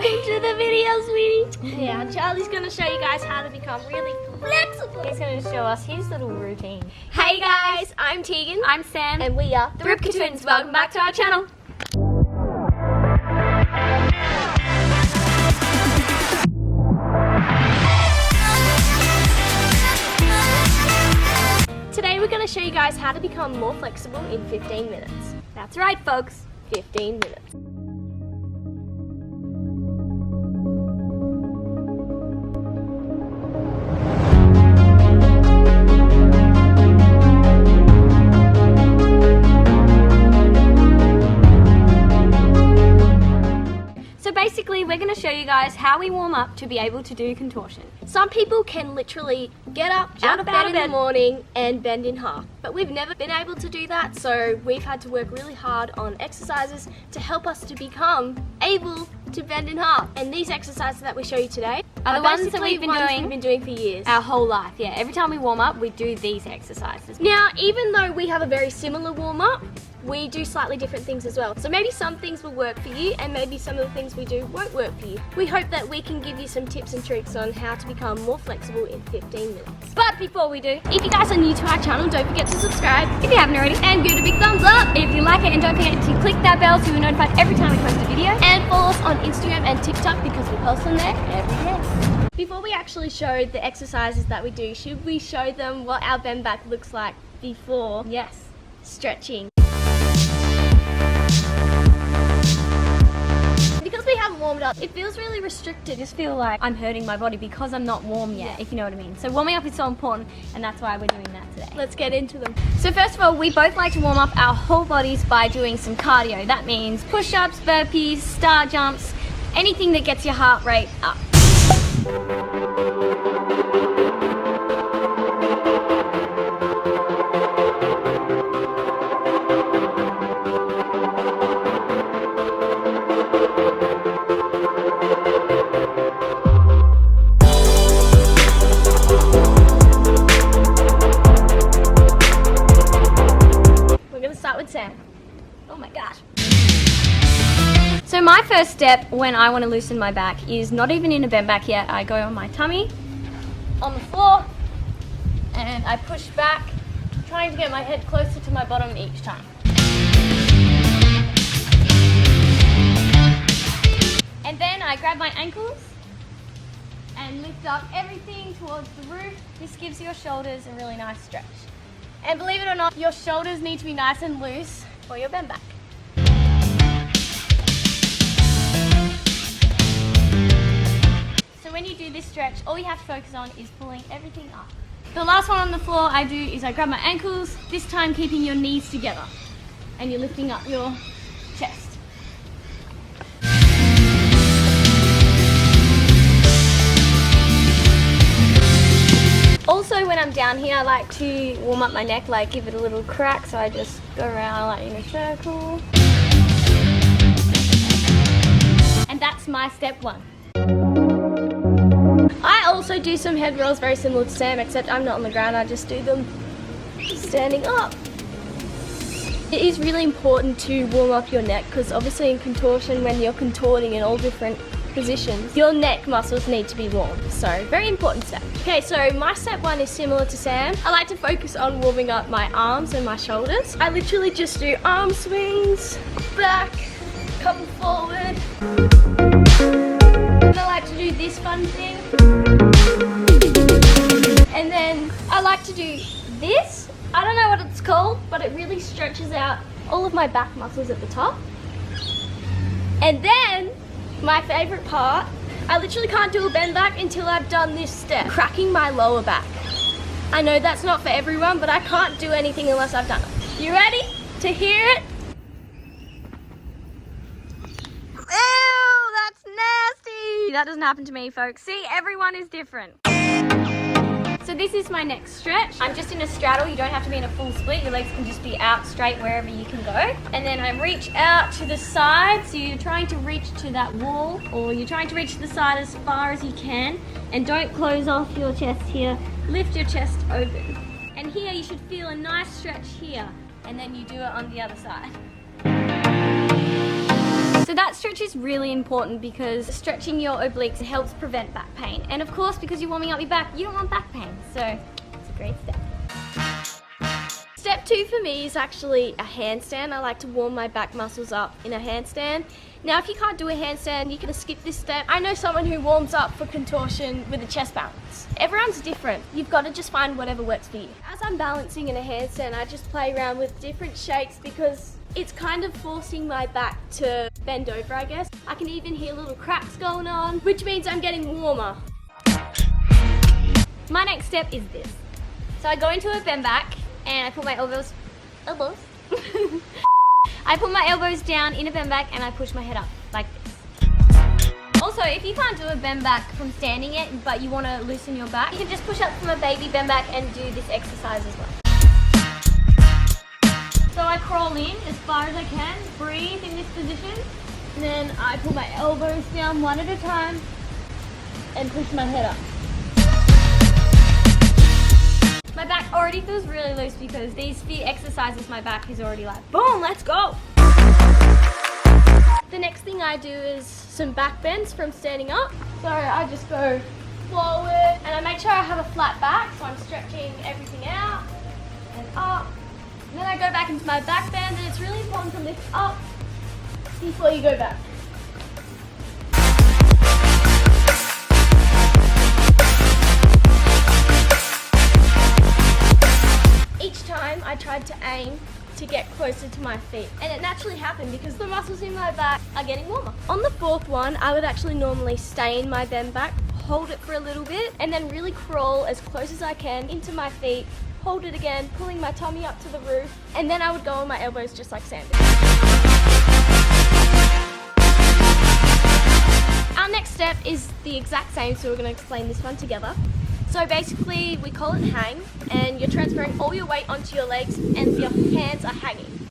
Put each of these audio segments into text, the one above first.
Welcome to the video, sweetie. Yeah, Charlie's going to show you guys how to become really flexible. He's going to show us his little routine. Hey guys, I'm Tegan. I'm Sam. And we are the Rybka twins. Welcome back to our channel. Today we're going to show you guys how to become more flexible in 15 minutes. That's right, folks. 15 minutes. So basically, we're going to show you guys how we warm up to be able to do contortion. Some people can literally get up out of bed in the morning and bend in half, but we've never been able to do that, so we've had to work really hard on exercises to help us to become able to bend in half. And these exercises that we show you today are the ones that we've been doing for years. Our whole life, yeah. Every time we warm up, we do these exercises. Now, even though we have a very similar warm-up, we do slightly different things as well. So maybe some things will work for you and maybe some of the things we do won't work for you. We hope that we can give you some tips and tricks on how to become more flexible in 15 minutes. But before we do, If you guys are new to our channel, don't forget to subscribe if you haven't already, and give it a big thumbs up. if you like it, and don't forget to click that bell so you're notified every time we post a video. And follow us on Instagram and TikTok because we post on there every day. Before we actually show the exercises that we do, should we show them what our bend back looks like before Yes. stretching? Because we haven't warmed up, it feels really restricted. I just feel like I'm hurting my body because I'm not warm yet, if you know what I mean. So warming up is so important, and that's why we're doing that today. Let's get into them. So first of all, we both like to warm up our whole bodies by doing some cardio. That means push-ups, burpees, star jumps, anything that gets your heart rate up. Start with Sam. Oh my gosh. So my first step when I want to loosen my back is not even in a bend back yet. I go on my tummy, on the floor, and I push back, trying to get my head closer to my bottom each time. And then I grab my ankles and lift up everything towards the roof. This gives your shoulders a really nice stretch. And believe it or not, your shoulders need to be nice and loose for your bend back. So when you do this stretch, all you have to focus on is pulling everything up. The last one on the floor I do is I grab my ankles, this time keeping your knees together. And you're lifting up your chest. Also, when I'm down here, I like to warm up my neck, like give it a little crack, so I just go around like in a circle. And that's my step one. I also do some head rolls very similar to Sam, except I'm not on the ground, I just do them standing up. It is really important to warm up your neck because obviously in contortion, when you're contorting in all different positions, your neck muscles need to be warm. So very important step. Okay, so my step one is similar to Sam. I like to focus on warming up my arms and my shoulders. I literally just do arm swings, back, couple forward. And I like to do this fun thing. And then I like to do this. I don't know what it's called, but it really stretches out all of my back muscles at the top. And then my favorite part, I literally can't do a bend back until I've done this step, cracking my lower back. I know that's not for everyone, but I can't do anything unless I've done it. You ready to hear it? Ew, that's nasty. That doesn't happen to me, folks. See, everyone is different. So this is my next stretch. I'm just in a straddle. You don't have to be in a full split. Your legs can just be out straight wherever you can go. And then I reach out to the side. So you're trying to reach to that wall, or you're trying to reach to the side as far as you can. And don't close off your chest here. Lift your chest open. And here you should feel a nice stretch here. And then you do it on the other side. So that stretch is really important because stretching your obliques helps prevent back pain. And of course, because you're warming up your back, you don't want back pain. So it's a great step. Step 2 for me is actually a handstand. I like to warm my back muscles up in a handstand. Now, if you can't do a handstand, you can skip this step. I know someone who warms up for contortion with a chest balance. Everyone's different. You've got to just find whatever works for you. As I'm balancing in a handstand, I just play around with different shapes because it's kind of forcing my back to bend over, I guess. I can even hear little cracks going on, which means I'm getting warmer. My next step is this. So I go into a bend back and I put my elbows. I put my elbows down in a bend back and I push my head up like this. Also, if you can't do a bend back from standing it, but you want to loosen your back, you can just push up from a baby bend back and do this exercise as well. So I crawl in as far as I can, breathe in this position, and then I pull my elbows down one at a time and push my head up. My back already feels really loose because these few exercises my back is already like, boom, let's go. The next thing I do is some back bends from standing up. So I just go forward and I make sure I have a flat back, so I'm stretching everything out and up. And then I go back into my back bend, and it's really important to lift up before you go back. Each time I tried to aim to get closer to my feet, and it naturally happened because the muscles in my back are getting warmer. On the 4th one, I would actually normally stay in my bend back, hold it for a little bit, and then really crawl as close as I can into my feet, hold it again, pulling my tummy up to the roof, and then I would go on my elbows just like sandbags. Our next step is the exact same, so we're going to explain this one together. So basically, we call it hang, and you're transferring all your weight onto your legs and your hands are hanging.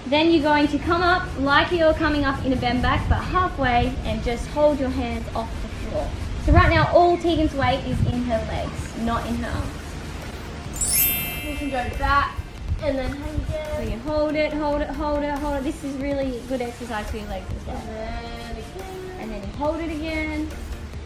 Then you're going to come up like you're coming up in a bend back, but halfway, and just hold your hands off the floor. So right now, all Tegan's weight is in her legs, not in her arms. You can go back and then hang again. So you hold it, hold it, hold it, hold it. This is really good exercise for your legs as well. And then you hold it again.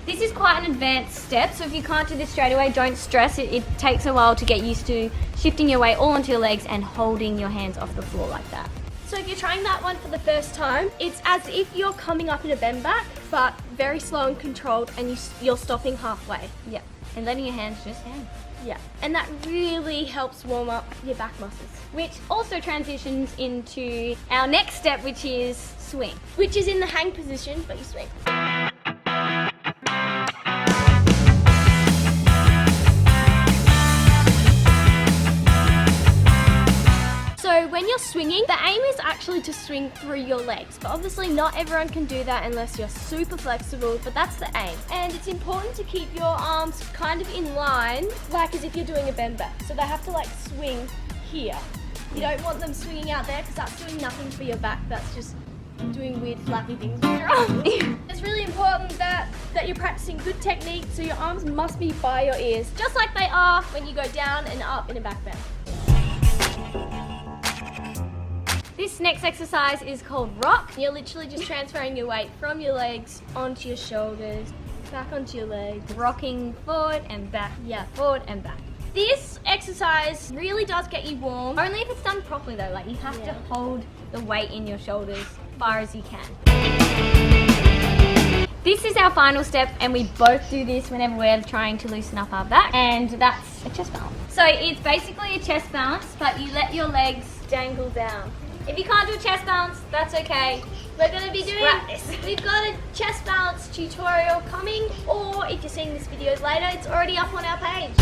This is quite an advanced step, so if you can't do this straight away, don't stress. It takes a while to get used to shifting your weight all onto your legs and holding your hands off the floor like that. So if you're trying that one for the first time, it's as if you're coming up in a bend back, but very slow and controlled, and you're stopping halfway. Yeah, and letting your hands just hang. Yeah, and that really helps warm up your back muscles. Which also transitions into our next step, which is swing. Which is in the hang position, but you swing. So when you're swinging, the aim is actually to swing through your legs, but obviously not everyone can do that unless you're super flexible, but that's the aim. And it's important to keep your arms kind of in line, like as if you're doing a bend back. So they have to like swing here. You don't want them swinging out there because that's doing nothing for your back. That's just doing weird flappy things with your arms. It's really important that you're practicing good technique, so your arms must be by your ears, just like they are when you go down and up in a back bend. This next exercise is called rock. You're literally just transferring your weight from your legs onto your shoulders, back onto your legs. Rocking forward and back. Yeah, forward and back. This exercise really does get you warm. Only if it's done properly though, like you have to hold the weight in your shoulders as far as you can. This is our final step, and we both do this whenever we're trying to loosen up our back, and that's a chest balance. So it's basically a chest balance, but you let your legs dangle down. If you can't do a chest balance, that's okay. We're going to be doing this. We've got a chest balance tutorial coming, or if you're seeing this video later, it's already up on our page.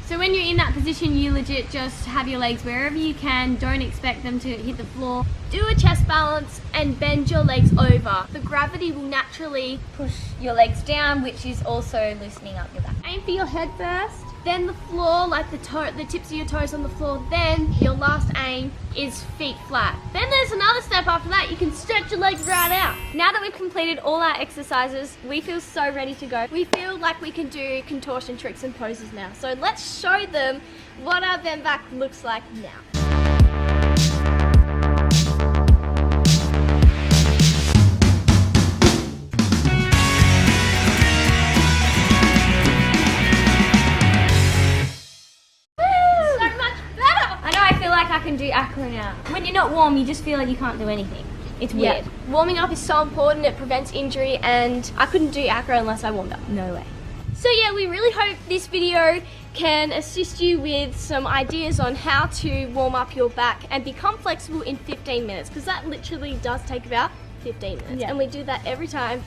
So when you're in that position, you legit just have your legs wherever you can. Don't expect them to hit the floor. Do a chest balance and bend your legs over. The gravity will naturally Push your legs down, which is also loosening up your back. aim for your head first. then the floor, like the tips of your toes on the floor, then your last aim is feet flat. Then there's another step after that, you can stretch your legs right out. Now that we've completed all our exercises, we feel so ready to go. We feel like we can do contortion tricks and poses now. So let's show them what our bend back looks like now. I can do acro now. When you're not warm, you just feel like you can't do anything. It's weird. Warming up is so important, it prevents injury, and I couldn't do acro unless I warmed up. No way. So yeah, we really hope this video can assist you with some ideas on how to warm up your back and become flexible in 15 minutes, because that literally does take about 15 minutes. And we do that every time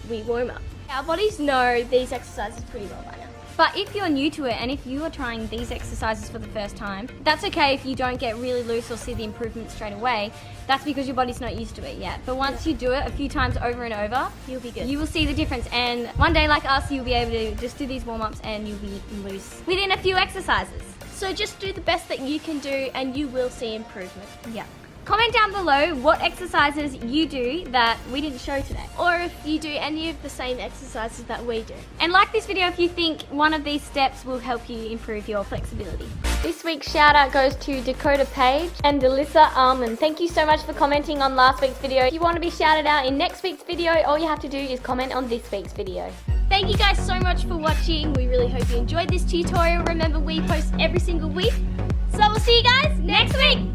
we warm up. Our bodies know these exercises pretty well by now. But if you're new to it and if you are trying these exercises for the first time, that's okay if you don't get really loose or see the improvement straight away. That's because your body's not used to it yet. But once you do it a few times over and over, you'll be good. You will see the difference. And one day, like us, you'll be able to just do these warm-ups and you'll be loose within a few exercises. So just do the best that you can do and you will see improvement. Yeah. Comment down below what exercises you do that we didn't show today. Or if you do any of the same exercises that we do. And like this video if you think one of these steps will help you improve your flexibility. This week's shout out goes to Dakota Page and Delissa Almond. Thank you so much for commenting on last week's video. If you want to be shouted out in next week's video, all you have to do is comment on this week's video. Thank you guys so much for watching. We really hope you enjoyed this tutorial. Remember, we post every single week. So we'll see you guys next week.